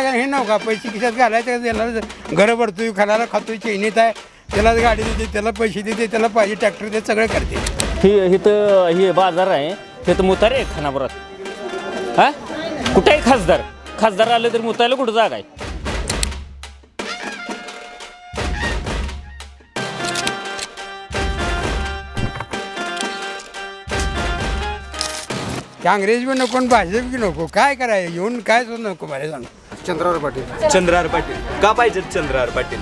का हे नव्ह का पैसे खिशात घालायचं, त्याला घरं भरतोय, खायला खातोय, चैनीत आहे, त्याला गाडी देते, त्याला पैसे देते, त्याला पाहिजे ट्रॅक्टर ते सगळं करते. इथं हे बाजार आहे, हे तर मुतारे आहे खानापुरात. हा कुठे आहे खासदार आले तर मुतायला कुठं जागा आहे? काँग्रेस बी नको आणि भाजप बी नको, काय करायचं येऊन, काय सुद्धा नको मला सांग. चंद्रहार पाटील का पाहिजेत? चंद्रहार पाटील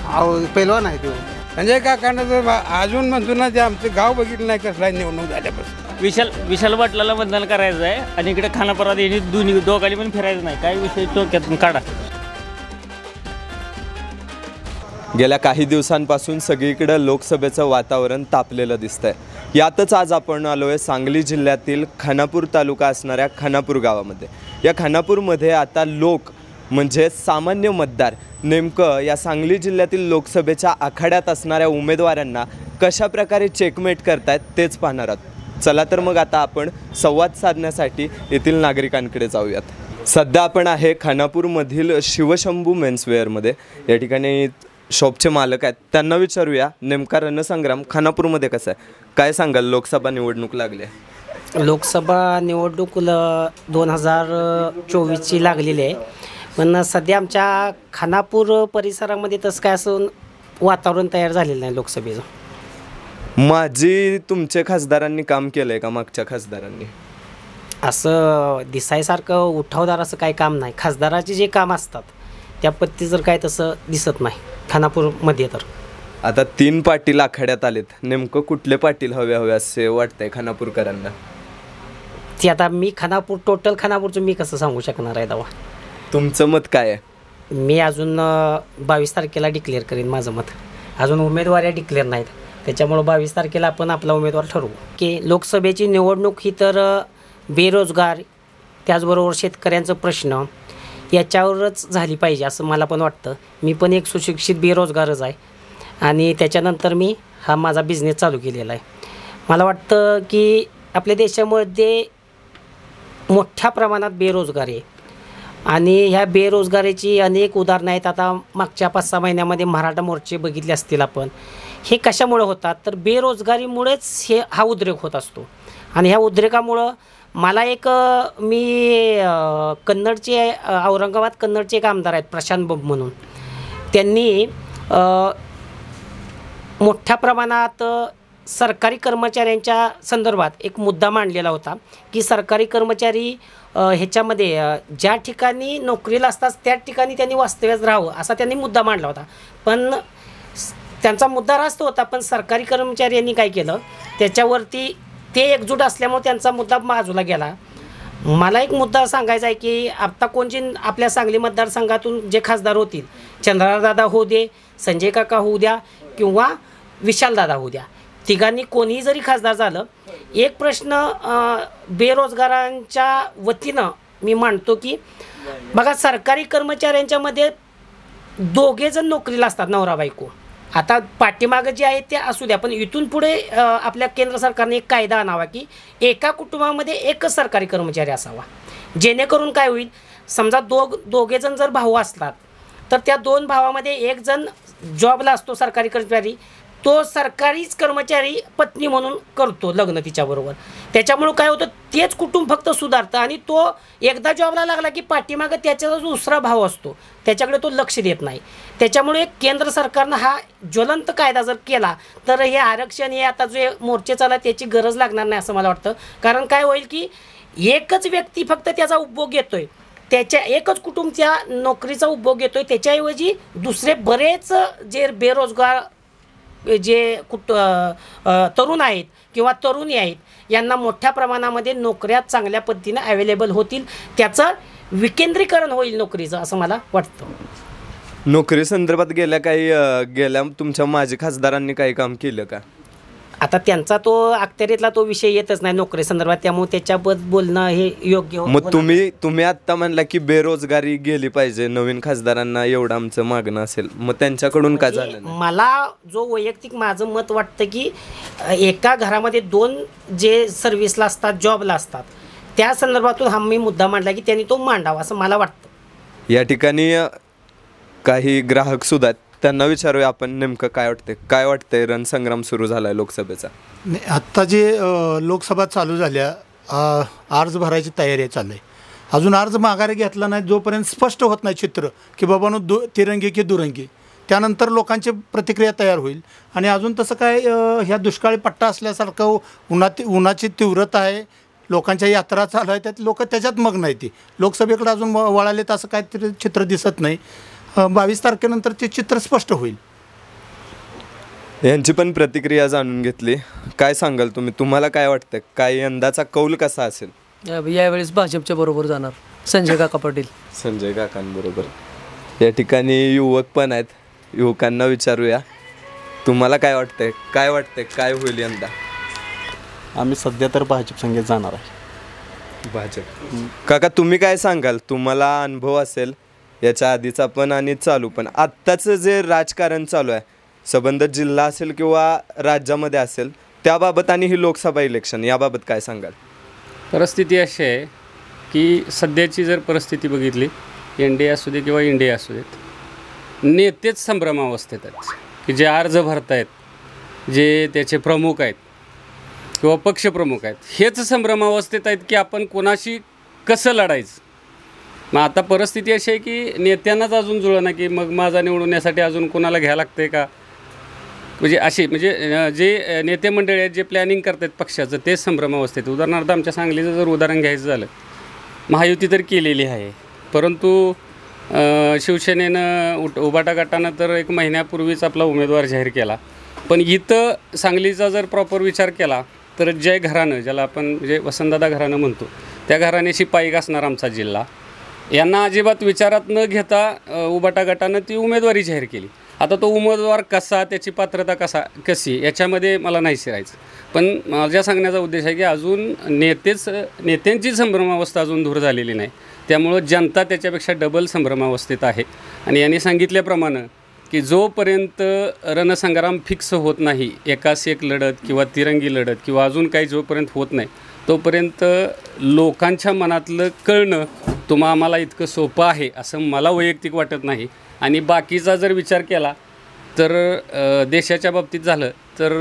पहिलवान आहे तो म्हणजे काकांना तर अजून म्हणतो ना, ते आमचं गाव बघितलं नाही कसला निवडणूक झाल्यापासून. विशाल पाटलाला मतदान करायचं आहे आणि इकडे खानापुरात येणे दोघांनी पण फिरायचं नाही. काय विषय डोक्यातून काढा. गेल्या काही दिवसांपासून सगळीकडे लोकसभेचं वातावरण तापलेलं दिसतंय. यातच आज आपण आलोय सांगली जिल्ह्यातील खानापूर तालुका असणाऱ्या खानापूर गावामध्ये. या खानापूरमध्ये आता लोक म्हणजे सामान्य मतदार नेमकं या सांगली जिल्ह्यातील लोकसभेच्या आखाड्यात असणाऱ्या उमेदवारांना कशा प्रकारे चेकमेट करतायत तेच पाहणार आहोत. चला तर मग आता आपण संवाद साधण्यासाठी येथील नागरिकांकडे जाऊयात. सध्या आपण आहे खानापूरमधील शिवशंभू मेन्सवेअरमध्ये. या ठिकाणी शॉपचे मालक आहेत, त्यांना विचारूया नेमका रणसंग्राम खानापूरमध्ये कसा आहे, काय सांगाल? लोकसभा निवडणूक लागली आहे. लोकसभा निवडणूक 2024ची लागलेली आहे, पण सध्या आमच्या खानापूर परिसरामध्ये तसं काय असं वातावरण तयार झालेलं नाही लोकसभेचं. माझी तुमच्या खासदारांनी काम केलं आहे का? मागच्या खासदारांनी असं दिसायसारखं उठावदार असं काही काम नाही. खासदाराचे जे काम असतात त्या पत्ती जर काय तसं दिसत नाही खानापूरमध्ये. तर आता 3 पाटील आखाड्यात आलेत, नेमकं कुठले पाटील हवे असे वाटतंय खानापूरकरांना? ते आता मी टोटल खानापूरचं मी कसं सांगू शकणार आहे दावा. तुमचं मत काय आहे? मी अजून 22 तारखेला डिक्लेअर करीन माझं मत. अजून उमेदवारी डिक्लेअर नाहीत, त्याच्यामुळं 22 तारखेला आपण आपला उमेदवार ठरवू. की लोकसभेची निवडणूक ही तर बेरोजगार त्याचबरोबर शेतकऱ्यांचं प्रश्न याच्यावरच झाली पाहिजे असं मला पण वाटतं. मी पण एक सुशिक्षित बेरोजगारच आहे आणि त्याच्यानंतर मी हा माझा बिझनेस चालू केलेला आहे. मला वाटतं की आपल्या देशामध्ये मोठ्या प्रमाणात बेरोजगारी आहे आणि ह्या बेरोजगारीची अनेक उदाहरणं आहेत. आता मागच्या 5-6 महिन्यामध्ये मराठा मोर्चे बघितले असतील आपण. हे कशामुळे होतात तर बेरोजगारीमुळेच हा उद्रेक होत असतो. आणि ह्या उद्रेकामुळं मला मी कन्नडचे औरंगाबाद कन्नडचे एक आमदार आहेत प्रशांत बब म्हणून. त्यांनी मोठ्या प्रमाणात सरकारी कर्मचाऱ्यांच्या संदर्भात एक मुद्दा मांडलेला होता की सरकारी कर्मचारी ह्याच्यामध्ये ज्या ठिकाणी नोकरीला असतात त्या ठिकाणी त्यांनी वास्तव्यात राहावं असा त्यांनी मुद्दा मांडला होता. पण त्यांचा मुद्दा रास्त होता, पण सरकारी कर्मचारी यांनी काय केलं त्याच्यावरती ते एकजूट असल्यामुळे त्यांचा मुद्दा बाजूला गेला. मला एक मुद्दा सांगायचा आहे की आत्ता कोणजी आपल्या सांगली मतदारसंघातून जे खासदार होतील, चंद्रहारदादा होऊ दे, संजय काका होऊ द्या किंवा विशालदादा होऊ द्या, तिघांनी कोणीही जरी खासदार झालं, एक प्रश्न बेरोजगारांच्या वतीनं मी मांडतो की बघा सरकारी कर्मचाऱ्यांच्यामध्ये दोघेजण नोकरीला असतात नवरा बायको. आता पाठीमागं जे आहे ते असू द्या, पण इथून पुढे आपल्या केंद्र सरकारने एक कायदा आणावा की एका कुटुंबामध्ये एकच सरकारी कर्मचारी असावा. जेणेकरून काय होईल, समजा दोघेजण जर भाऊ असतात तर त्या 2 भावामध्ये एक जण जॉबला असतो सरकारी कर्मचारी, तो सरकारीच कर्मचारी पत्नी म्हणून करतो लग्न तिच्याबरोबर. त्याच्यामुळं काय होतं तेच कुटुंब फक्त सुधारतं आणि तो एकदा जॉबला लागला की पाठीमागं त्याचा जो दुसरा भाव असतो त्याच्याकडे तो लक्ष देत नाही. त्याच्यामुळे केंद्र सरकारनं हा ज्वलंत कायदा जर केला तर हे आरक्षण हे आता जे मोर्चे चालला त्याची गरज लागणार नाही असं मला वाटतं. कारण काय होईल की एकच व्यक्ती फक्त त्याचा उपभोग घेतोय, त्याच्या एकच कुटुंब त्या नोकरीचा उपभोग घेतोय, त्याच्याऐवजी दुसरे बरेच जे बेरोजगार जे तरुण आहेत किंवा तरुणी आहेत यांना मोठ्या प्रमाणामध्ये नोकऱ्या चांगल्या पद्धतीने अवेलेबल होतील, त्याचं विकेंद्रीकरण होईल नोकरीचं असं मला वाटतं. नोकरी संदर्भात गेल्या तुमच्या माजी खासदारांनी काही काम केलं का? आता त्यांचा तो अखत्यारीतला तो विषय येतच नाही नोकरी संदर्भात, त्यामुळे त्याच्याबद्दल बोलणं हे योग्य. मग तुम्ही आत्ता म्हणला की बेरोजगारी गेली पाहिजे, नवीन खासदारांना एवढं आमचं मागणं असेल, मग त्यांच्याकडून काय झालं? मला जो वैयक्तिक माझं मत वाटतं की एका घरामध्ये 2 जे सर्व्हिसला असतात जॉबला असतात त्या संदर्भातून हा मी मुद्दा मांडला की त्यांनी तो मांडावा असं मला वाटतं. या ठिकाणी काही ग्राहकसुद्धा आहेत, त्यांना विचारूया आपण नेमकं काय वाटतंय रणसंग्राम सुरू झाला आहे लोकसभेचा. आत्ता जे लोकसभा चालू झाल्या अर्ज भरायची तयारी चालू आहे. अजून अर्ज माघारी घेतला नाही जोपर्यंत स्पष्ट होत नाही चित्र की बाबांनो तिरंगी की दुरंगी, त्यानंतर लोकांची प्रतिक्रिया तयार होईल. आणि अजून तसं काय ह्या दुष्काळी पट्टा असल्यासारखं उन्हाची तीव्रता आहे, लोकांच्या यात्रा चालू आहे, त्यात लोक त्याच्यात मग्न आहेत. ती लोकसभेकडे अजून वळालेत असं काहीतरी चित्र दिसत नाही. 22 तारखेनंतर ते चित्र स्पष्ट होईल. यांची पण प्रतिक्रिया जाणून घेतली. काय सांगाल तुम्हाला काय वाटतं, काय यंदाचा कौल कसा असेल? यावेळेस भाजपच्या बरोबर जाणार संजय काका पाटील. संजय काकांबरोबर. या ठिकाणी युवक पण आहेत, युवकांना विचारूया तुम्हाला काय वाटतंय काय होईल यंदा? आम्ही सध्या तर भाजप संघात जाणार आहे. भाजप. काका तुम्ही काय सांगाल? तुम्हाला अनुभव असेल याच्या आधीचा पण आणि चालू पण. आत्ताचं जे राजकारण चालू आहे संबंधित जिल्हा असेल किंवा राज्यामध्ये असेल त्याबाबत आणि ही लोकसभा इलेक्शन याबाबत काय सांगाल? परिस्थिती अशी आहे की सध्याची जर परिस्थिती बघितली, NDA असू दे किंवा इंडिया असू देत, नेतेच संभ्रमावस्थेत आहेत की जे अर्ज भरतायत, जे त्याचे प्रमुख आहेत किंवा पक्षप्रमुख आहेत, हेच संभ्रमावस्थेत आहेत की आपण कोणाशी कसं लढायचं. मग आता परिस्थिती अशी आहे की नेत्यांनाच अजून जुळना की मग माझा निवडण्यासाठी अजून कोणाला घ्यायला लागतं आहे का, म्हणजे जे नेते मंडळी आहेत जे प्लॅनिंग करतात पक्षाचं तेच संभ्रमावस्थेत. उदाहरणार्थ आमच्या सांगलीचं जर उदाहरण घ्यायचं झालं, महायुती तर केलेली आहे, परंतु शिवसेनेनं उबाटा गटानं तर 1 महिन्यापूर्वीच आपला उमेदवार जाहीर केला. पण इथं सांगलीचा जर प्रॉपर विचार केला तर जय घराणं, ज्याला आपण म्हणजे वसंतदादा घराणं म्हणतो, त्या घराण्याशी पाईक असणार आमचा जिल्हा, यांना अजिबात विचारात न घेता उबाटा गटानं ती उमेदवारी जाहीर केली. आता तो उमेदवार कसा, त्याची पात्रता कशी याच्यामध्ये मला नाही शिरायचं. पण माझ्या सांगण्याचा उद्देश आहे की अजून नेत्यांची संभ्रमावस्था अजून दूर झालेली नाही. त्यामुळं जनता त्याच्यापेक्षा डबल संभ्रमावस्थेत आहे. आणि यांनी सांगितल्याप्रमाणे की जोपर्यंत रणसंग्राम फिक्स होत नाही, एकास एक लढत किंवा तिरंगी लढत किंवा अजून काही जोपर्यंत होत नाही तोपर्यंत लोकांच्या मनातलं कळणं आम्हाला इतकं सोपं आहे असं मला वैयक्तिक वाटत नाही. आणि बाकीचा जर विचार केला तर देशाच्या बाबतीत झालं तर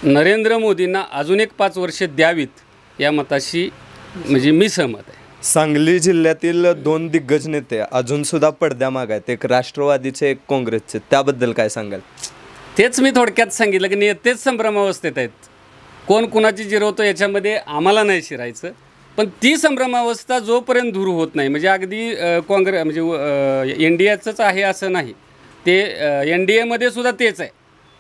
नरेंद्र मोदींना अजून एक 5 वर्ष द्यावीत या मताशी म्हणजे मी सहमत आहे. सांगली जिल्ह्यातील 2 दिग्गज नेते अजूनसुद्धा पडद्यामागे आहेत, एक राष्ट्रवादीचे एक काँग्रेसचे, त्याबद्दल काय सांगाल? तेच मी थोडक्यात सांगितलं की नेतेच संभ्रमावस्थेत आहेत. कोण कुणाची जिरवतो याच्यामध्ये आम्हाला नाही शिरायचं. पण ती संभ्रमावस्था जोपर्यंत दूर होत नाही, म्हणजे अगदी म्हणजे NDAचंच आहे असं नाही, ते NDAमध्ये सुद्धा तेच आहे.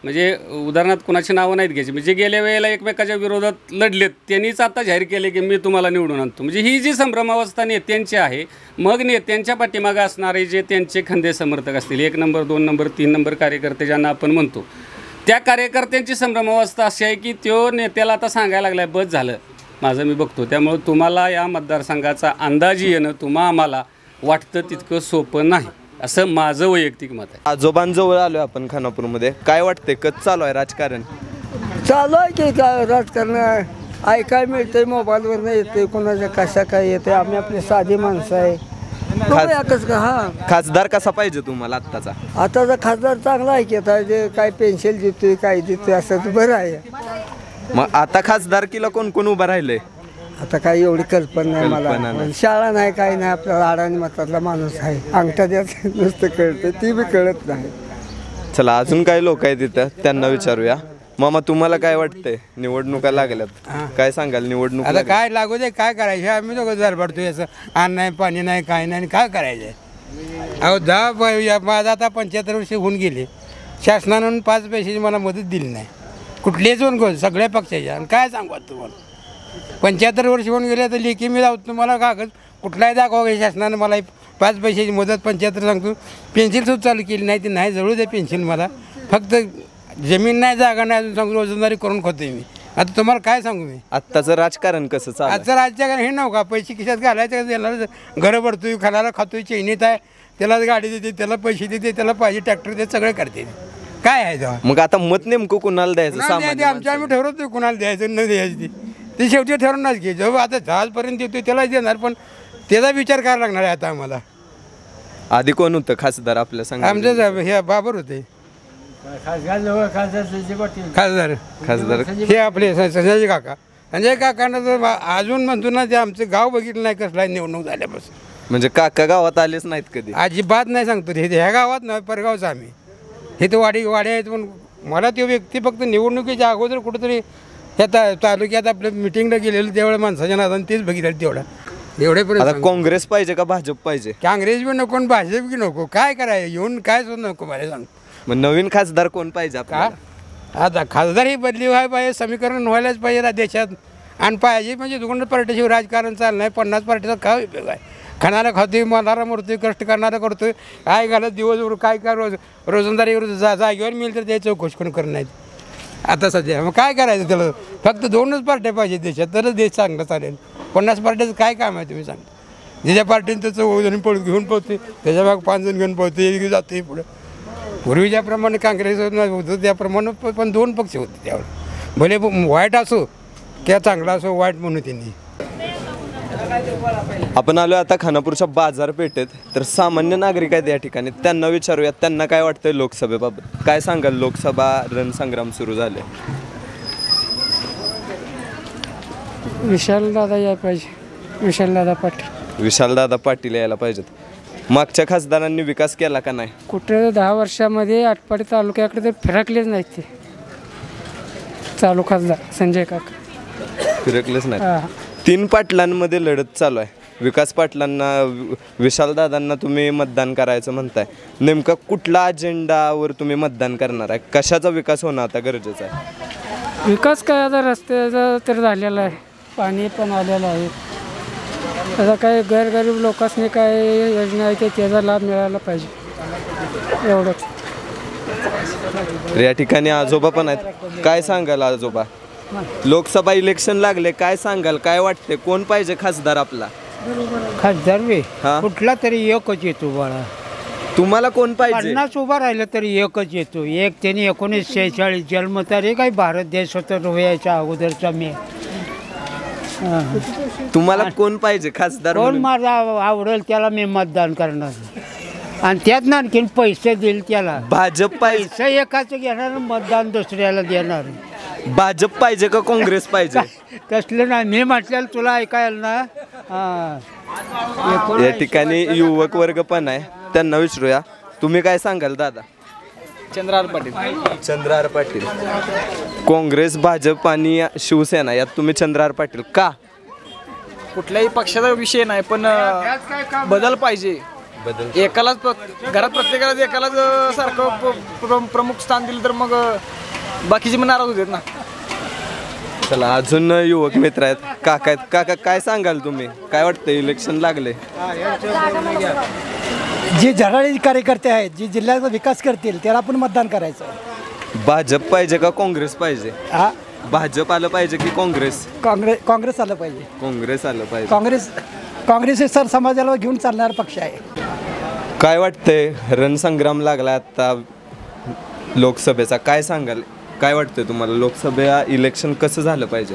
म्हणजे उदाहरणार्थ कोणाची नावं नाहीत घ्यायची, म्हणजे गेल्या वेळेला एकमेकाच्या विरोधात लढलेत त्यांनीच आता जाहीर केले की मी तुम्हाला निवडून आणतो. म्हणजे ही जी संभ्रमावस्था नेत्यांची आहे, मग नेत्यांच्या पाठीमागे असणारे जे त्यांचे खंदे समर्थक असतील, 1 नंबर 2 नंबर 3 नंबर कार्यकर्ते ज्यांना आपण म्हणतो, त्या कार्यकर्त्यांची संभ्रमावस्था अशी आहे की तो नेत्याला आता सांगायला लागला बस झालं माझं मी बघतो. त्यामुळे तुम्हाला या मतदारसंघाचा अंदाज येणं आम्हाला वाटतं तितकं सोपं नाही असं माझं वैयक्तिक मत आहे. आजोबांजवळ आलो आपण खानापूरमध्ये. काय वाटतंय, कसं चालू आहे राजकारण? चालू आहे की काय राजकारण ऐकाय मिळतंय, मोबाईलवर येते, कोणाच्या कशा काय येते. आम्ही आपली साधी माणसं आहे. खासदार कसा पाहिजे तुम्हाला आत्ताचा? आताचा खासदार चांगला आहे की आता जे काय पेन्शन देतोय काय देतोय असं बरं आहे. मग आता खासदारकीला कोण कोण उभं राहिलंय? आता काही एवढी कल्पना नाही मला. शाळा नाही काही नाही, आपल्याला अडाणी मतातला माणूस आहे, अंगठा द्यायचं नुसतं कळतं, ती बी कळत नाही. चला अजून काही लोक आहेत तिथं, त्यांना विचारूया. मामा तुम्हाला काय वाटतंय, निवडणुका लागल्यात, काय सांगाल? निवडणूक आता काय लागू दे, काय करायचं, आम्ही दोघं झरपडतोय, असं अन्न नाही पाणी नाही काय नाही, काय करायचं? अहो माझं आता 75 वर्ष होऊन गेले, शासनानं 5 पैशाची मला मदत दिली नाही कुठलेच होऊन सगळ्या पक्षाच्या. आणि काय सांगू तुम्हाला, 75 वर्ष होऊन गेले तर लेखी मी जाऊ तुम्हाला कागद कुठलाही दाखवा शासनानं मला 5 पैशाची मदत. 75 सांगतो, पेन्शन सुद्धा चालू केली नाही, ती नाही जळू दे पेन्शन मला. फक्त जमीन नाही, जागा नाही, अजून सांगू रोजंदारी करून खातोय मी. आता तुम्हाला काय सांगू मी? आत्ताचं राजकारण कसं चालू? आजचं राजकारण हे नव्हतं का, पैसे खिशात घालायचं, त्याला घरं भरतोय, खायला खातोय, चैनीत आहे, त्याला गाडी देते, त्याला पैसे देते, त्याला पाहिजे ट्रॅक्टर देते, सगळं करते. काय आहे तेव्हा? मग आता मत नेमकं कुणाला द्यायचं? आम्ही ठरवतोय कुणाला द्यायचं न द्यायची, ते शेवटी ठरवूनच घे. जेव्हा आता जहाजपर्यंत येतोय त्यालाच देणार, पण त्याचा विचार करायला लागणार आहे आता आम्हाला. आधी कोण होतं खासदार आपल्या सांगा? आमचे हे बाबर होते खासदार खासदार हे आपले संजय काका. संजय काकांना तर अजून म्हणतो ना ते आमचं गाव बघितलं नाही कसला निवडणूक झाल्यापासून. म्हणजे काका गावात आलेच नाहीत कधी? अजिबात नाही सांगतो ते ह्या गावात नाही परगावचं आम्ही हे तर वाड्या आहेत. पण मला तो व्यक्ती फक्त निवडणुकीच्या अगोदर कुठंतरी ह्या तालुक्यात आपल्या मिटिंगला गेलेलं तेवढ्या माणसाच्या नादाने तेच बघितलं तेवढं एवढेपर्यंत. आता काँग्रेस पाहिजे का भाजप पाहिजे? काँग्रेस बी नको आणि भाजप बी नको. काय करायचं येऊन काय सुद्धा नको मला सांग. मग नवीन खासदार कोण पाहिजे का आपल्याला? आता खासदार ही बदली व्हायला पाहिजे, समीकरण व्हायलाच पाहिजे देशात. आणि पाहिजे म्हणजे दुकान पार्टीशिवाय राजकारण चाललं नाही. 50 पार्टीचा काय उपयोग आहे? खाणारा खातोय, मरणारा मरतोय, कष्ट करणारा करतोय, काय घालत दिवसभर काय काय रोजंदारी जागेवर मिळेल तर ते चौकशी कोण करत नाहीत आता सध्या. मग काय करायचं त्याला? फक्त 2च पार्ट्या पाहिजे देशात तरच देश चांगला चालेल. 50 पार्ट्याचं काय काम आहे तुम्ही सांगा? ज्याच्या पार्टीनं त्याचं 2 जण घेऊन पळते, त्याच्या भाग 5 जण घेऊन पळते, एक जाते पुढं. पूर्वी ज्याप्रमाणे काँग्रेस होतं त्याप्रमाणे पण 2 पक्ष होते त्यावर. भले वाईट असो किंवा चांगला असो, वाईट म्हणून त्यांनी. आपण आलो आता खानापूरच्या बाजारपेठेत. तर सामान्य नागरिक आहेत या ठिकाणी, त्यांना विचारूयात त्यांना काय वाटतंय लोकसभेबाबत. काय सांगाल? लोकसभा रणसंग्राम सुरू झाले. विशालदादा यायला पाहिजे, विशालदादा पाटील. विशालदादा पाटील यायला पाहिजेत. मागच्या खासदारांनी विकास केला का नाही? कुठं 10 वर्षामध्ये आटपाडी तालुक्याकडे तर फिरकलेच नाहीत ते चालू खासदार संजय काका. फिरकलेच नाही. 3 पाटलांमध्ये लढत चालू आहे. विकास पाटलांना, विशालदादांना तुम्ही मतदान करायचं म्हणताय. नेमका कुठला अजेंडावर तुम्ही मतदान करणार आहे? कशाचा विकास होणं आता गरजेचं आहे? विकास काय आता रस्त्याचा तर झालेला आहे, पाणी पण आलेलं आहे. आता काय गैरगरीब लोकांनी काय योजना आहे त्याचा लाभ मिळाला पाहिजे एवढंच. या ठिकाणी आजोबा पण आहेत. काय सांगाल आजोबा? लोकसभा इलेक्शन लागले, काय सांगाल? काय वाटते कोण पाहिजे खासदार आपला? खासदार वे हा? कुठला तरी एकच येतो बाळा. तुम्हाला कोण पाहिजे? 50 उभा राहिलं तरी एकच येतो. एक त्यांनी 1946 जन्मतारीख आहे. भारत देश स्वतंत्र व्हायच्या अगोदरचा मी. तुम्हाला कोण पाहिजे खासदार? कोण माझा आवडेल त्याला मी मतदान करणार. आणि त्यात आणखीन पैसे देईल त्याला. भाजप पाहिजे? पैसे एकाच घेणार, मतदान दुसऱ्याला देणार. भाजप पाहिजे का काँग्रेस पाहिजे? कसलं नाही, मी म्हटलेलं तुला ऐकायला ना. या ठिकाणी युवक वर्ग पण आहे, त्यांना विचारूया. तुम्ही काय सांगाल दादा? चंद्रहार पाटील. चंद्रहार पाटील. काँग्रेस, भाजप आणि शिवसेना यात तुम्ही चंद्रहार पाटील का? कुठल्याही पक्षाचा विषय नाही, पण बदल पाहिजे. एकालाच घरात प्रत्येकालाच एकालाच सारखं प्रमुख स्थान दिलं तर मग बाकीचे पण नाराज होतात ना. चला अजून युवक मित्र आहेत, काका आहेत. काका काय सांगाल तुम्ही? काय वाटतं इलेक्शन लागले? जे झळाळी कार्यकर्ते आहेत, जे जिल्ह्याचा विकास करतील त्याला आपण मतदान करायचं. भाजप पाहिजे का काँग्रेस पाहिजे? हा, भाजप आलं पाहिजे की काँग्रेस? काँग्रेस आलं पाहिजे. काँग्रेस आलं पाहिजे. काँग्रेस हे सर समाजाला घेऊन चालणारा पक्ष आहे. काय वाटतंय रणसंग्राम लागला आता लोकसभेचा, काय सांगाल? काय वाटतंय तुम्हाला लोकसभा इलेक्शन कसं झालं पाहिजे?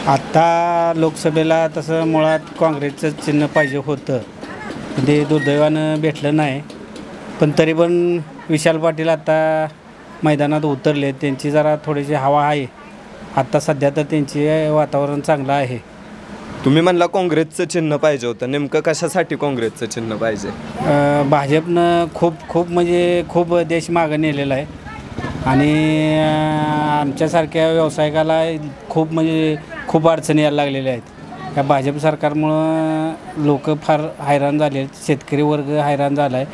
आता लोकसभेला तसं मुळात काँग्रेसचं चिन्ह पाहिजे होतं, ते दुर्दैवानं भेटलं नाही. पण तरी पण विशाल पाटील आता मैदानात उतरले, त्यांची जरा थोडीशी हवा आहे आत्ता सध्या, तर त्यांचे वातावरण चांगलं आहे. तुम्ही म्हणला काँग्रेसचं चिन्ह पाहिजे होतं, नेमकं कशासाठी काँग्रेसचं चिन्ह पाहिजे? भाजपनं खूप देश मागं नेलेला आहे आणि आमच्यासारख्या व्यावसायिकाला खूप अडचणी यायला लागलेल्या आहेत. या भाजप सरकारमुळं लोक फार हैराण झाले आहेत. शेतकरी वर्ग हैराण झाला आहे.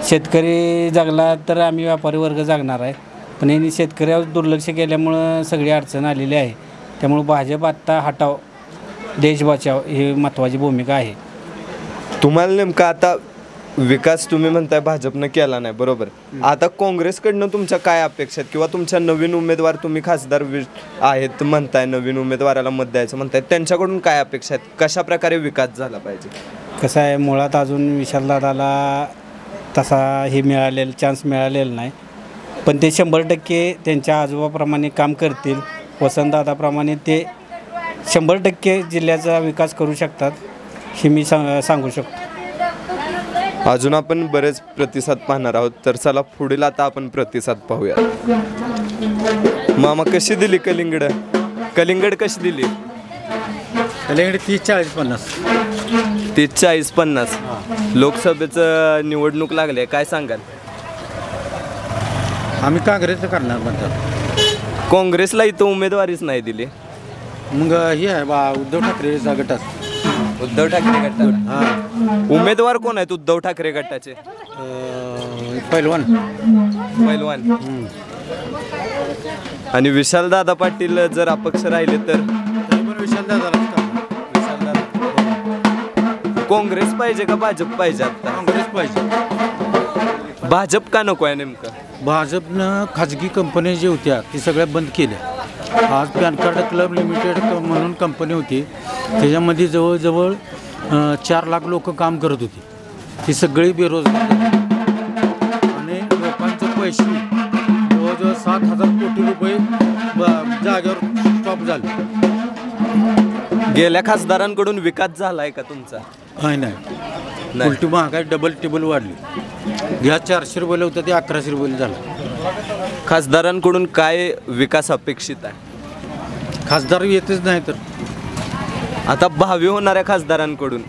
शेतकरी जगला तर आम्ही व्यापारी वर्ग जगणार आहे, पण यांनी शेतकऱ्यावर दुर्लक्ष केल्यामुळं सगळी अडचण आलेली आहे. त्यामुळं भाजप आत्ता हटाव देश बचाव ही महत्त्वाची भूमिका आहे. तुम्हाला नेमका आता विकास तुम्ही म्हणताय भाजपनं केला नाही, बरोबर. आता काँग्रेसकडनं तुमच्या काय अपेक्षा आहेत, किंवा तुमच्या नवीन उमेदवार तुम्ही खासदार आहेत म्हणताय, नवीन उमेदवाराला मत द्यायचं म्हणताय, त्यांच्याकडून काय अपेक्षा आहेत? कशा प्रकारे विकास झाला पाहिजे? कसं आहे, मुळात अजून विशालदादाला तसा चान्स मिळालेला नाही, पण ते 100% त्यांच्या आजोबाप्रमाणे काम करतील. वसंतदादाप्रमाणे ते 100% जिल्ह्याचा विकास करू शकतात हे मी सांगू शकतो. अजून आपण बरेच प्रतिसाद पाहणार आहोत, तर चला पुढील आता आपण प्रतिसाद पाहूया. मामा कशी दिली कलिंगड? कलिंगड कशी दिली? कलिंगड 30-40-50. 30-40-50. लोकसभेचं निवडणूक लागली, काय सांगाल? आम्ही काँग्रेसचं करणार म्हणतात. काँग्रेसला इथं उमेदवारीच नाही दिली. मग हे आहे बा उद्धव ठाकरेचा गटात. उद्धव ठाकरे गटात हां. उमेदवार कोण आहेत उद्धव ठाकरे गटाचे? पैलवान. आणि विशालदादा पाटील जर अपक्ष राहिले तर काँग्रेस पाहिजे का भाजप पाहिजे? आता काँग्रेस पाहिजे. भाजप का नको आहे नेमकं? भाजपनं खाजगी कंपन्या ज्या होत्या ती सगळ्या बंद केल्या. आज पॅन कार्ड क्लब लिमिटेड म्हणून कंपनी होती, त्याच्यामध्ये जवळजवळ 4 लाख लोक काम करत होती. ती सगळी बेरोजगार आणि लोकांचे पैसे जवळजवळ 7,000 कोटी रुपये जागेवर स्टॉप झाले. गेल्या खासदारांकडून विकास झालाय का तुमचा? नाही. उलटी महागाई डबल टेबल वाढली. घ्या 400 रुपये होतं ते 1100 रुपये झालं. खासदारांकडून काय विकास अपेक्षित आहे? खासदार येतच नाही तर आता भावी होणाऱ्या खासदारांकडून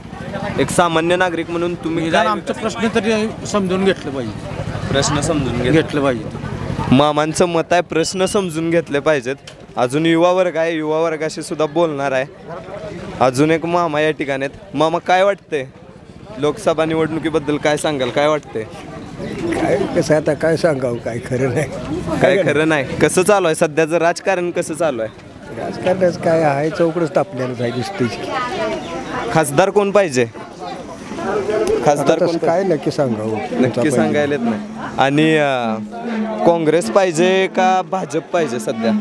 एक सामान्य नागरिक म्हणून तुम्ही काय आमचा प्रश्न तरी समजून घेतलं पाहिजे. प्रश्न समजून घेतलं पाहिजे. मामांचं मत आहे, प्रश्न समजून घेतले पाहिजेत. अजून युवा वर्ग आहे, युवा वर्गाशी सुद्धा बोलणार आहे. अजून एक मामा या ठिकाणी आहेत. मामा काय वाटतंय लोकसभा निवडणुकीबद्दल? काय सांगाल, काय वाटतंय? काय कसं आता काय सांगावं, काय खरं नाही. काय खरं नाही. कसं चालू आहे सध्याचं राजकारण? कसं चालू आहे राजकारणाचं? काय आहे चौकडच तापलेलं आहे दिसते. खासदार कोण पाहिजे? खासदार कोण? काय नक्की सांगावं, नक्की सांगायला येत नाही. आणि काँग्रेस पाहिजे का भाजप पाहिजे सध्या?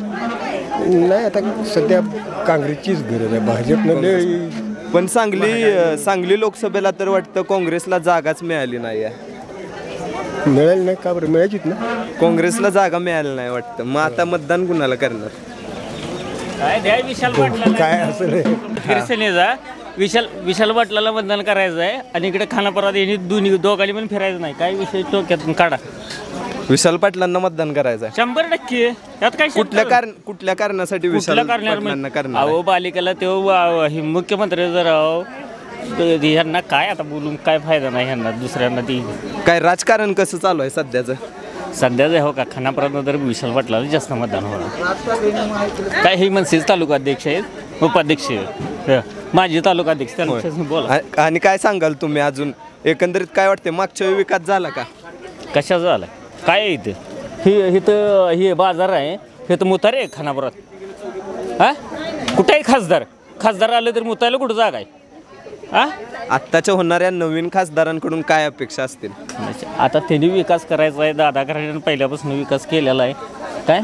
नाही आता सध्या काँग्रेसचीच गरज आहे. भाजपनं पण सांगली लोकसभेला तर वाटतं काँग्रेसला जागाच मिळाली नाही आहे. मिळेल नाही का बरं? मिळायचीच ना. काँग्रेसला जागा मिळाली नाही वाटतं. मग आता मतदान कुणाला करणार? काय द्या विशाल पाटलाला. काय असेल शिवसेनेचा विशाल पाटलाला मतदान करायचं आहे आणि इकडे खानापुरात यांनी दोघांनी पण फिरायचं नाही. काय विषय डोक्यातून काढा. विशाल पाटलांना मतदान करायचं आहे 100%. त्यात काय कुठल्या कारणासाठी विशाल पाटलांना करणार? अहो बालिकेला तेव्हा मुख्यमंत्री जर ह्यांना काय आता बोलून काय फायदा नाही ह्यांना दुसऱ्यांना. ती काय राजकारण कसं चालू आहे सध्याचं? हो का खानापुरात तर विशाल पाटलाला जास्त मतदान होणार. काय हे मनसेच तालुका अध्यक्ष आहेत, उपाध्यक्ष माजी तालुका अध्यक्ष त्यांना बोला. आणि काय सांगाल तुम्ही अजून एकंदरीत काय वाटते? मागच्या वेळी विकास झाला का? कशाचा झाला? काय आहे इथं? इथं हे बाजार आहे, हे तर मुतारे आहे खानापुरात. हा कुठेही खासदार आलं तर मुतायला कुठं जागा आहे? आत्ताच्या होणाऱ्या नवीन खासदारांकडून काय अपेक्षा असतील? आता त्यांनी विकास करायचा आहे. दादा करायला पहिल्यापासून विकास केलेला आहे. काय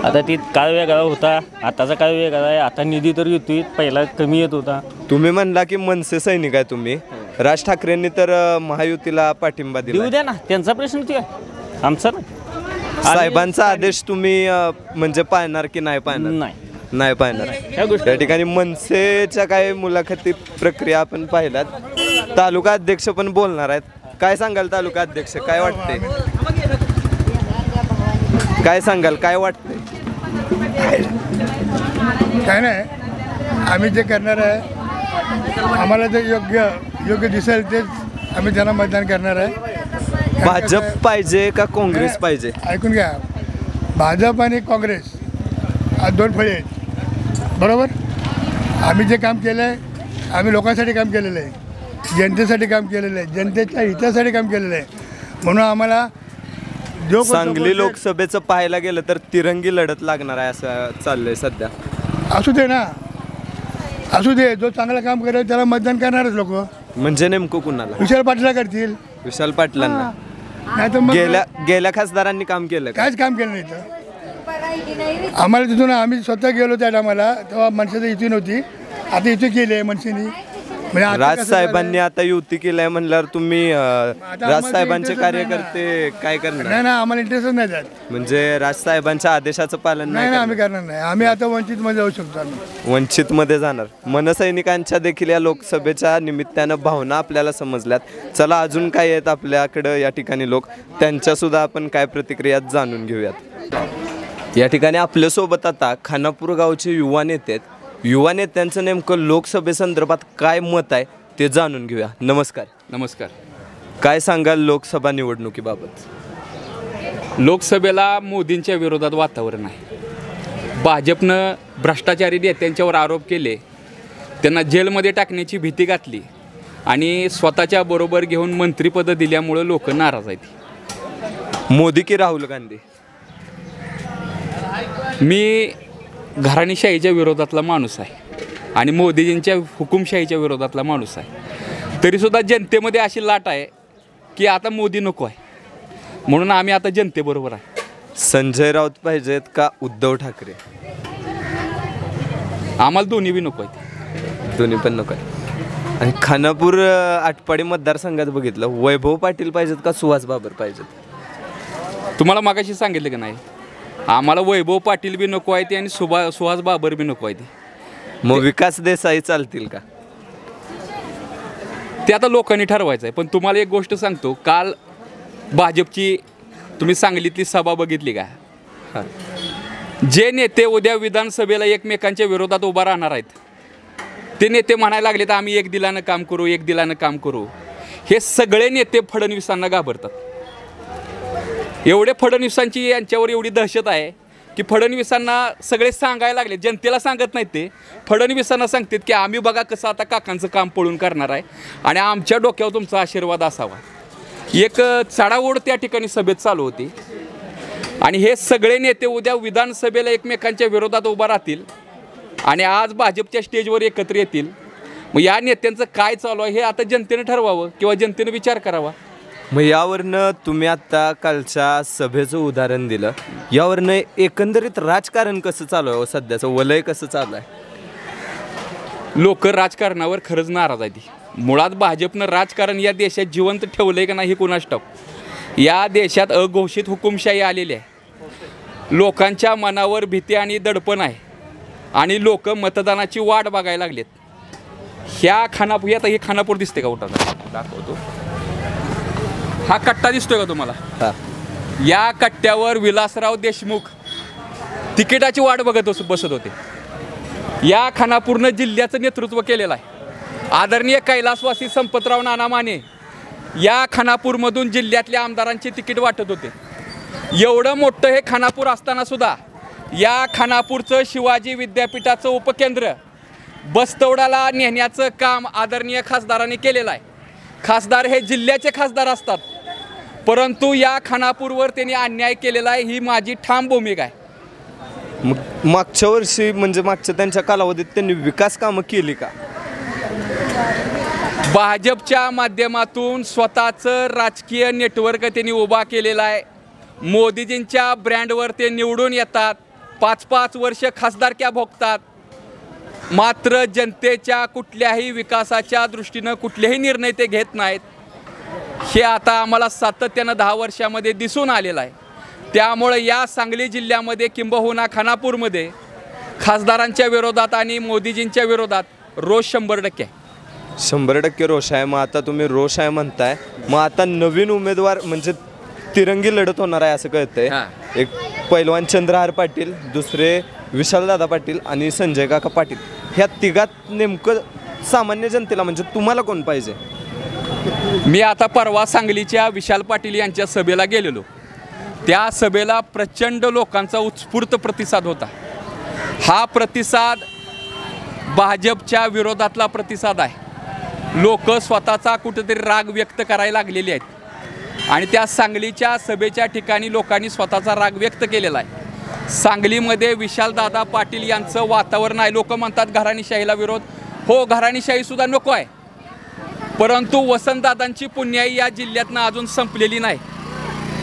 आता ती काळ वेगळा होता, आताचा काळ वेगळा आहे. आता निधी तर येतोय, पहिला कमी येत होता. तुम्ही म्हणला की मनसे सैनिक आहे तुम्ही. राज ठाकरेंनी तर महायुतीला पाठिंबा दिला. देऊ द्या ना, त्यांचा प्रश्न ते आमचा ना. साहेबांचा आदेश तुम्ही म्हणजे पाळणार की नाही पाळणार? नाही पाहणार. त्या ठिकाणी मनसेच्या काय मुलाखती प्रक्रिया आपण पाहिलात. तालुका अध्यक्ष पण बोलणार आहेत. काय सांगाल तालुका अध्यक्ष, काय वाटते? काय सांगाल, काय वाटते? काय नाही, आम्ही जे करणार आहे आम्हाला जे योग्य दिसेल तेच आम्ही त्यांना मतदान करणार आहे. भाजप पाहिजे का काँग्रेस पाहिजे? ऐकून घ्या, भाजप आणि काँग्रेस आज 2 फळी आहेत. बरोबर. आम्ही जे काम केलं आहे आम्ही लोकांसाठी काम केलेलं आहे, जनतेसाठी काम केलेलं आहे, जनतेच्या हितासाठी काम केलेलं आहे. म्हणून आम्हाला जो सांगली लोकसभेचं पाहायला गेलं तर तिरंगी लढत लागणार आहे असं चाललंय सध्या. असू दे ना, असू दे. जो चांगलं काम करेल त्याला मतदान करणारच लोक. म्हणजे नेमकं कुणाला? विशाल पाटला करतील. विशाल पाटलांना. नाही तर मग गेल्या खासदारांनी काम केलं? काहीच काम केलं नाही. तर आम्हाला तिथून आम्ही स्वतः गेलो त्या टायमाला, तेव्हा मनसेची युती नव्हती. आता युती केली आहे मनसेनी. म्हणजे आता कसं राजसाहेबांनी आता युती केलाय म्हणल्यावर तुम्ही राजसाहेबांचे कार्यकर्ते काय करणार? नाही ना, आम्हाला इंटरेस्टच नाही त्यात. म्हणजे राजसाहेबांच्या आदेशाचं पालन नाही नाही ना, आम्ही करणार नाही. आम्ही आता वंचितमध्ये जाऊ शकतो आम्ही. वंचित मध्ये जाणार. मनसैनिकांच्या देखील या लोकसभेच्या निमित्तानं भावना आपल्याला समजल्यात. चला अजून काय आहेत आपल्याकडं या ठिकाणी लोक, त्यांच्या सुद्धा आपण काय प्रतिक्रिया जाणून घेऊयात. या ठिकाणी आपल्यासोबत आता खानापूर गावचे युवा नेते आहेत. युवा नेत्यांचं नेमकं लोकसभेसंदर्भात काय मत आहे ते जाणून घेऊया. नमस्कार. नमस्कार. काय सांगाल लोकसभा निवडणुकीबाबत? लोकसभेला मोदींच्या विरोधात वातावरण आहे. भाजपनं भ्रष्टाचारी नेत्यांच्यावर आरोप केले, त्यांना जेलमध्ये टाकण्याची भीती घातली आणि स्वतःच्या बरोबर घेऊन मंत्रिपदं दिल्यामुळं लोक नाराज आहेत. मोदी की राहुल गांधी? मी घराणेशाहीच्या विरोधातला माणूस आहे आणि मोदीजींच्या हुकुमशाहीच्या विरोधातला माणूस आहे. तरीसुद्धा जनतेमध्ये अशी लाट आहे की आता मोदी नको आहे, म्हणून आम्ही आता जनतेबरोबर आहे. संजय राऊत पाहिजेत का उद्धव ठाकरे? आम्हाला दोन्ही बी नको आहेत. दोन्ही पण नको आहे. आणि खानापूर आटपाडी मतदारसंघात बघितलं, वैभव पाटील पाहिजेत का सुहास बाबर पाहिजेत? तुम्हाला मागाशी सांगितलं का नाही, आम्हाला वैभव पाटील बी नको आहे ते आणि सुहास बाबर बी नको आहे ते. मग विकास देसाई चालतील का? ते आता लोकांनी ठरवायचं आहे. पण तुम्हाला एक गोष्ट सांगतो, काल भाजपची तुम्ही सांगलीतली सभा बघितली का? जे नेते उद्या विधानसभेला एकमेकांच्या विरोधात उभा राहणार आहेत ते नेते म्हणायला लागले तर आम्ही एक दिलानं काम करू, एक दिलानं काम करू. हे सगळे नेते फडणवीसांना घाबरतात. एवढे फडणवीसांची यांच्यावर एवढी दहशत आहे की फडणवीसांना सगळे सांगायला लागले, जनतेला सांगत नाहीत ते, फडणवीसांना सांगतात की आम्ही बघा कसं आता काकांचं काम पळून करणार आहे आणि आमच्या डोक्यावर तुमचा आशीर्वाद असावा. एक चढाओढ त्या ठिकाणी सभेत चालू होती आणि हे सगळे नेते उद्या विधानसभेला एकमेकांच्या विरोधात उभा राहतील आणि आज भाजपच्या स्टेजवर एकत्र येतील. मग या नेत्यांचं काय चालू आहे हे आता जनतेनं ठरवावं किंवा जनतेनं विचार करावा. मग यावरनं तुम्ही आत्ता कालच्या सभेचं उदाहरण दिलं, यावरनं एकंदरीत राजकारण कसं चालू आहे, सध्याचं वलय कसं चालू आहे? लोक राजकारणावर खरंच नाराज आहेत. मुळात भाजपनं राजकारण या देशात जिवंत ठेवलं आहे का नाही हे कोणास ठाऊक. या देशात अघोषित हुकुमशाही आलेली आहे. लोकांच्या मनावर भीती आणि दडपण आहे आणि लोक मतदानाची वाट बघायला लागलेत. ह्या खानापूर, आता हे खानापूर दिसते का? उठा दाखवतो. हा कट्टा दिसतोय का तुम्हाला? या कट्ट्यावर विलासराव देशमुख तिकिटाची वाट बघत बसत होते. या खानापूरनं जिल्ह्याचं नेतृत्व केलेलं आहे. आदरणीय कैलासवासी संपतराव नाना माने या खानापूरमधून जिल्ह्यातल्या आमदारांची तिकीट वाटत होते. एवढं मोठं हे खानापूर असताना सुद्धा या खानापूरचं शिवाजी विद्यापीठाचं उपकेंद्र बस्तवडाला नेण्याचं काम आदरणीय खासदारांनी केलेलं आहे. खासदार हे जिल्ह्याचे खासदार असतात, परंतु या खानापूरवर त्यांनी अन्याय केलेला आहे, ही माझी ठाम भूमिका आहे. मग मागच्या वर्षी म्हणजे मागच्या त्यांच्या कालावधीत त्यांनी विकास कामं केली का? भाजपच्या माध्यमातून स्वतःचं राजकीय नेटवर्क त्यांनी उभा केलेलं आहे. मोदीजींच्या ब्रँडवर ते निवडून येतात, 5-5 वर्ष खासदारक्या भोगतात, मात्र जनतेच्या कुठल्याही विकासाच्या दृष्टीनं कुठलेही निर्णय ते घेत नाहीत. हे आता आम्हाला सातत्यानं 10 वर्षामध्ये दिसून आलेलं आहे. त्यामुळे या सांगली जिल्ह्यामध्ये किंबहुना खानापूरमध्ये खासदारांच्या विरोधात आणि मोदीजींच्या विरोधात रोष 100% आहे. 100% रोष आहे. मग आता तुम्ही रोष आहे म्हणताय, मग आता नवीन उमेदवार म्हणजे तिरंगी लढत होणार आहे असं कळतंय. एक पैलवान चंद्रहार पाटील, दुसरे विशालदादा पाटील आणि संजय काका पाटील. ह्या तिघात नेमकं सामान्य जनतेला म्हणजे तुम्हाला कोण पाहिजे? मी आता परवा सांगलीच्या विशाल पाटील यांच्या सभेला गेलेलो. त्या सभेला प्रचंड लोकांचा उत्स्फूर्त प्रतिसाद होता. हा प्रतिसाद भाजपच्या विरोधातला प्रतिसाद आहे. लोक स्वतःचा कुठेतरी राग व्यक्त करायला लागलेले आहेत आणि त्या सांगलीच्या सभेच्या ठिकाणी लोकांनी स्वतःचा राग व्यक्त केलेला आहे. सांगलीमध्ये विशालदादा पाटील यांचं वातावरण आहे. लोक म्हणतात घराणेशाहीला विरोध. हो, घराणेशाहीसुद्धा नको आहे, परंतु वसंतदादांची पुण्याई या जिल्ह्यातनं अजून संपलेली नाही,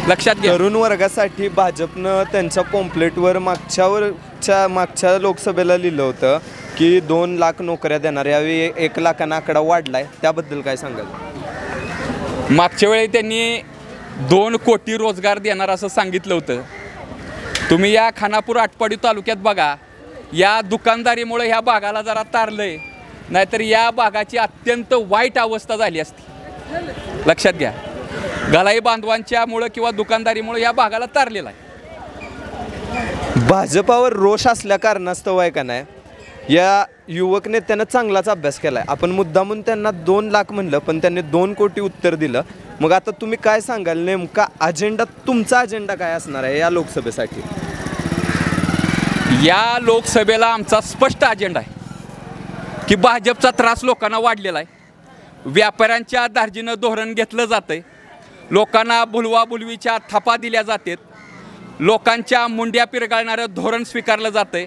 लक्षात घ्या. तरुण वर्गासाठी भाजपनं त्यांच्या पॉम्पलेटवर मागच्या लोकसभेला लिहिलं होतं की 2 लाख नोकऱ्या देणार, यावेळी 1 लाखांना आकडा वाढलाय, त्याबद्दल काय सांगाल? मागच्या वेळी त्यांनी 2 कोटी रोजगार देणार असं सांगितलं होतं. तुम्ही या खानापूर आटपाडी तालुक्यात बघा, या दुकानदारीमुळे ह्या भागाला जरा तारलंय, नाहीतर या भागाची अत्यंत वाईट अवस्था झाली असती. लक्षात घ्या, गलाई बांधवांच्यामुळं किंवा दुकानदारीमुळे या भागाला तारलेला आहे. भाजपावर रोष असल्या कारणास्तव आहे का नाही, या युवक नेत्यानं चांगलाच अभ्यास केला आहे. आपण मुद्दामून त्यांना 2 लाख म्हणलं, पण त्यांनी 2 कोटी उत्तर दिलं. मग आता तुम्ही काय सांगाल, नेमका अजेंडा, तुमचा अजेंडा काय असणार आहे या लोकसभेसाठी? या लोकसभेला आमचा स्पष्ट अजेंडा आहे की भाजपचा त्रास लोकांना वाढलेला आहे. व्यापाऱ्यांच्या धार्जिनं धोरण घेतलं जातंय, लोकांना भुलवाभुलवीच्या थापा दिल्या जातात, लोकांच्या मुंड्या पिरगाळणारं धोरण स्वीकारलं जातंय.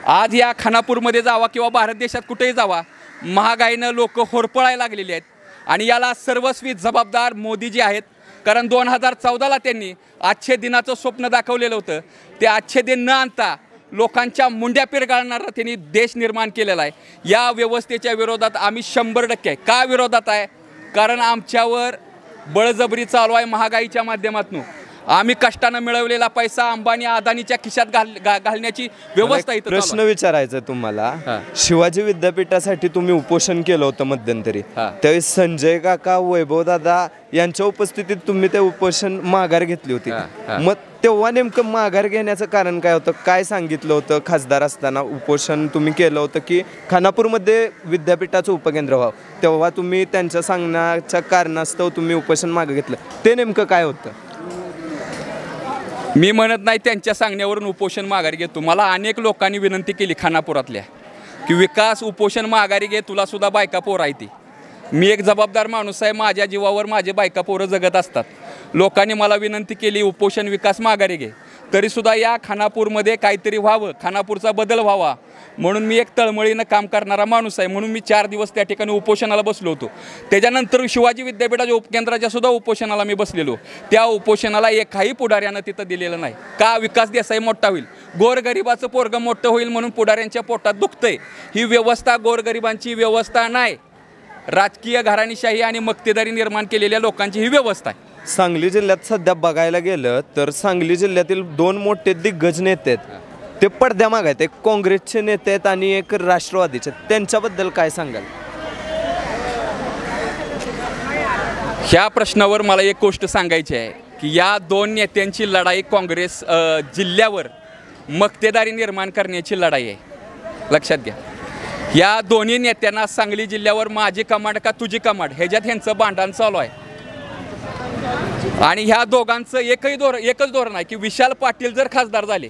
आज या खानापूरमध्ये जावा किंवा भारत देशात कुठेही जावा, महागाईनं लोक होरपळायला लागलेली आहेत. आणि याला सर्वस्वी जबाबदार मोदीजी आहेत. कारण 2014ला त्यांनी आजचे दिनाचं स्वप्न दाखवलेलं होतं. ते आजचे दिन न आणता लोकांच्या मुंड्या पिरगाळणारा त्यांनी देश निर्माण केलेला आहे. या व्यवस्थेच्या विरोधात आम्ही 100% आहे. का विरोधात आहे? कारण आमच्यावर बळजबरी चालू आहे महागाईच्या माध्यमातून. आम्ही कष्टानं मिळवलेला पैसा अंबानी अदानीच्या खिशात घालण्याची व्यवस्था इथं. प्रश्न विचारायचा तुम्हाला, शिवाजी विद्यापीठासाठी तुम्ही उपोषण केलं होतं मध्यंतरी, त्यावेळी संजय काका, वैभव दादा यांच्या उपस्थितीत तुम्ही ते उपोषण माघार घेतली होती. मग तेव्हा नेमकं माघार घेण्याचं कारण काय होतं? काय सांगितलं होतं? खासदार असताना उपोषण तुम्ही केलं होतं की खानापूरमध्ये विद्यापीठाचं उपकेंद्र व्हावं, तेव्हा तुम्ही त्यांच्या सांगण्याच्या कारणास्तव तुम्ही उपोषण मागे घेतलं, ते नेमकं काय होतं? मी म्हणत नाही त्यांच्या सांगण्यावरून उपोषण माघारी घेतो. मला अनेक लोकांनी विनंती केली खानापुरातल्या की विकास उपोषण माघारी घे, तुला सुद्धा बायका पोरं आहे ती. मी एक जबाबदार माणूस आहे, माझ्या जीवावर माझे बायका पोरं जगत असतात. लोकांनी मला विनंती केली उपोषण विकास माघारी घे, तरीसुद्धा या खानापूरमध्ये काहीतरी व्हावं, खानापूरचा बदल व्हावा म्हणून मी एक तळमळीनं काम करणारा माणूस आहे. म्हणून मी 4 दिवस त्या ठिकाणी उपोषणाला बसलो होतो. त्याच्यानंतर शिवाजी विद्यापीठाच्या उपकेंद्राच्या सुद्धा उपोषणाला मी बसलेलो. त्या उपोषणाला एकाही पुढाऱ्यानं तिथं दिलेलं नाही. का? विकास देसाई मोठा होईल, गोरगरिबाचं पोरगं मोठं होईल म्हणून पुढाऱ्यांच्या पोटात दुखतंय. ही व्यवस्था गोरगरिबांची व्यवस्था नाही, राजकीय घराणीशाही आणि मक्तेदारी निर्माण केलेल्या लोकांची ही व्यवस्था आहे. सांगली जिल्ह्यात सध्या बघायला गेलं तर सांगली जिल्ह्यातील 2 मोठे दिग्गज नेते आहेत, ते पडद्यामागे आहेत. एक काँग्रेसचे नेते आहेत आणि एक राष्ट्रवादीचे. त्यांच्याबद्दल काय सांगाल? ह्या प्रश्नावर मला एक गोष्ट सांगायची आहे की या 2 नेत्यांची लढाई काँग्रेस जिल्ह्यावर मक्तेदारी निर्माण करण्याची लढाई आहे. लक्षात घ्या, या दोन्ही नेत्यांना सांगली जिल्ह्यावर माझी कमांड का तुझी कमांड ह्याच्यात ह्यांचं भांडण चालू आहे. आणि ह्या दोघांचं एकच धोरण आहे की विशाल पाटील जर खासदार झाले,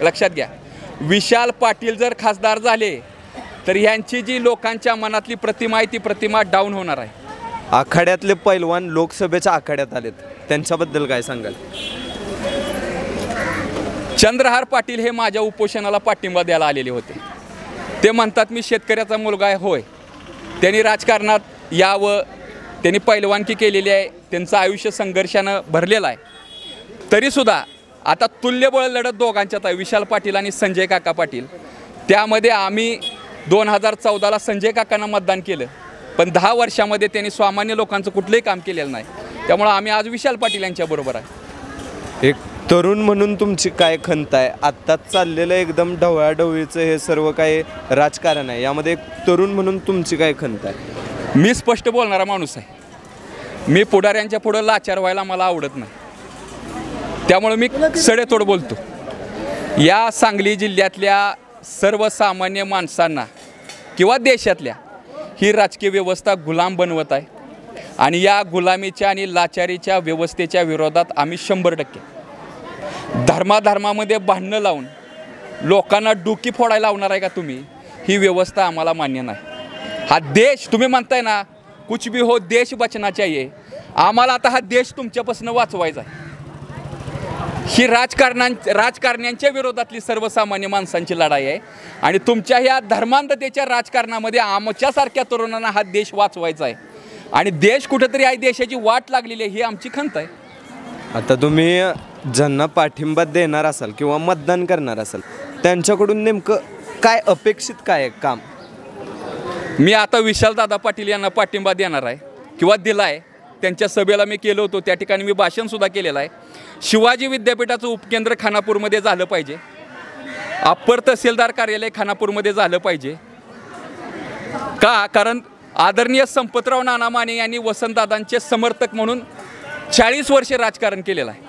लक्षात घ्या, विशाल पाटील जर खासदार झाले तर ह्यांची जी लोकांच्या मनातली प्रतिमा आहे ती प्रतिमा डाऊन होणार आहे. आखाड्यातले पैलवान लोकसभेच्या आखाड्यात आलेत, त्यांच्याबद्दल काय सांगाल? चंद्रहार पाटील हे माझ्या उपोषणाला पाठिंबा द्यायला आलेले होते. ते म्हणतात मी शेतकऱ्याचा मुलगा आहे. होय, त्यांनी राजकारणात यावं, त्यांनी पैलवानकी केलेली आहे, त्यांचं आयुष्य संघर्षानं भरलेलं आहे. तरीसुद्धा आता तुल्यबळ लढत दोघांच्यात आहे, विशाल पाटील आणि संजय काका पाटील. त्यामध्ये आम्ही 2014ला संजय काकांना मतदान केलं, पण 10 वर्षामध्ये त्यांनी सामान्य लोकांचं कुठलंही काम केलेलं नाही. त्यामुळं आम्ही आज विशाल पाटील यांच्याबरोबर आहे. एक तरुण म्हणून तुमची काय खंत आहे? आत्ताच चाललेलं एकदम ढवळाढवळीचं हे सर्व काही राजकारण आहे, यामध्ये एक तरुण म्हणून तुमची काय खंत आहे? मी स्पष्ट बोलणारा माणूस आहे. मी पुढाऱ्यांच्या पुढं लाचार व्हायला मला आवडत नाही, त्यामुळे मी सडेतोड बोलतो. या सांगली जिल्ह्यातल्या सर्वसामान्य माणसांना किंवा देशातल्या ही राजकीय व्यवस्था गुलाम बनवत आहे. आणि या गुलामीच्या आणि लाचारीच्या व्यवस्थेच्या विरोधात आम्ही 100%. धर्माधर्मामध्ये भांडणं लावून लोकांना डुकी फोडायला लावणार आहे का तुम्ही? ही व्यवस्था आम्हाला मान्य नाही. हा देश तुम्ही म्हणताय ना कुछ भी हो देश बचना चाहिए, आम्हाला आता हा देश तुमच्यापासून वाचवायचा आहे. ही राजकारण्यांच्या विरोधातली सर्वसामान्य माणसांची लढाई आहे. आणि तुमच्या ह्या धर्मांधतेच्या राजकारणामध्ये आमच्यासारख्या तरुणांना हा देश वाचवायचा आहे. आणि देश कुठेतरी आहे, देशाची वाट लागलेली आहे, ही आमची खंत आहे. आता तुम्ही ज्यांना पाठिंबा देणार असाल किंवा मतदान करणार असाल त्यांच्याकडून नेमकं काय अपेक्षित काय आहे काम? मी आता विशालदादा पाटील यांना पाठिंबा देणार आहे किंवा दिला आहे. त्यांच्या सभेला मी केलं होतं, त्या ठिकाणी मी भाषणसुद्धा केलेलं आहे. शिवाजी विद्यापीठाचं उपकेंद्र खानापूरमध्ये झालं पाहिजे. अप्पर तहसीलदार कार्यालय खानापूरमध्ये झालं पाहिजे. का? कारण आदरणीय संपतराव नाना माने यांनी वसंतदादांचे समर्थक म्हणून 40 वर्षे राजकारण केलेलं आहे.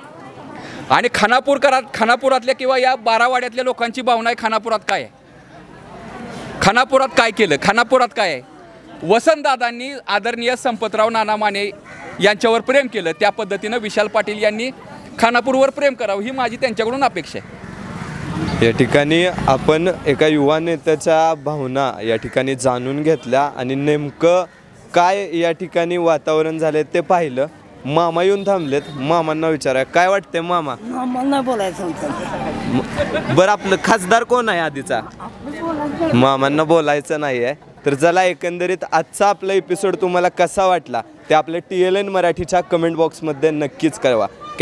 आणि खानापुरातल्या किंवा या बारावाड्यातल्या लोकांची भावना आहे, खानापुरात काय आहे, खानापुरात काय केलं, खानापुरात काय आहे. वसंतदादांनी आदरणीय संपतराव नाना माने यांच्यावर प्रेम केलं, त्या पद्धतीनं विशाल पाटील यांनी खानापूरवर प्रेम करावं ही माझी त्यांच्याकडून अपेक्षा आहे. या ठिकाणी आपण एका युवा नेत्याच्या भावना या ठिकाणी जाणून घेतल्या आणि नेमकं काय या ठिकाणी वातावरण झाले ते पाहिलं. मामा येऊन थांबलेत, मामांना विचारा काय वाटतंय. मामा, नाही बोलायचं. बरं, आपलं खासदार कोण आहे आधीचा? मामांना बोलायचं नाही आहे. तर चला, एकंदरीत आजचा आपला एपिसोड तुम्हाला कसा वाटला ते आपल्या TLN मराठीच्या कमेंट बॉक्समध्ये नक्कीच कळवा.